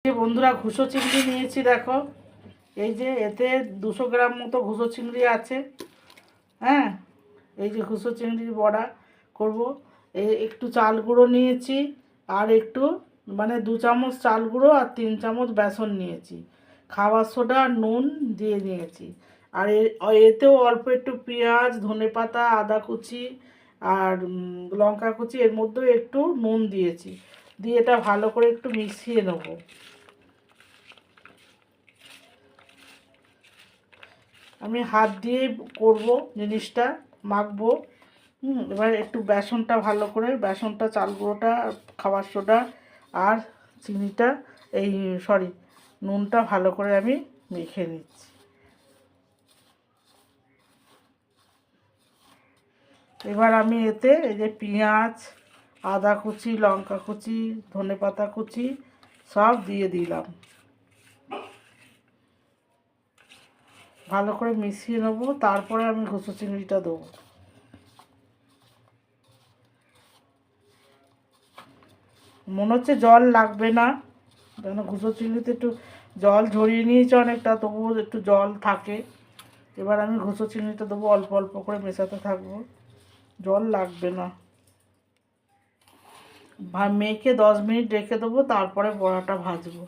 যে বন্ধুরা ঘুষো চিংড়ি নিয়েছি, দেখো এই যে এতে 200 গ্রাম মতো ঘুষো চিংড়ি আছে। হ্যাঁ, এই যে ঘুষো চিংড়ির বড়া করব। একটু চাল গুঁড়ো নিয়েছি, আর একটু মানে 2 চামচ চাল গুঁড়ো আর 3 চামচ বেসন নিয়েছি, খাবার সোডা আর নুন দিয়ে নিয়েছি। আর এতেও অল্প একটু পেঁয়াজ, ধনেপাতা, আদা কুচি আর লঙ্কা কুচি, এর মধ্যেও একটু নুন দিয়েছি, দিয়ে এটা ভালো করে একটু মিশিয়ে নেব। আমি হাত দিয়ে করব জিনিসটা, মাখবো। এবার একটু বেসনটা ভালো করে, বেসনটা, চাল গুঁড়োটা, খাবার সোডা আর চিনিটা, নুনটা ভালো করে আমি মেখে নিচ্ছি। এবার আমি এতে এই যে পেঁয়াজ, আদা কুচি, লঙ্কা কুচি, ধনেপাতা কুচি সব দিয়ে দিলাম, ভালো করে মিশিয়ে নেবো। তারপরে আমি ঘুষো চিংড়িটা দেবো। মনে হচ্ছে জল লাগবে না, কেন ঘুষো চিংড়িতে একটু জল ঝরিয়ে নিয়েছে অনেকটা, তবুও একটু জল থাকে। এবার আমি ঘুষো চিংড়িটা দেবো, অল্প অল্প করে মেশাতে থাকবো, জল লাগবে না। মেখে 10 মিনিট রেখে দেবো, তারপরে বড়াটা ভাজবো।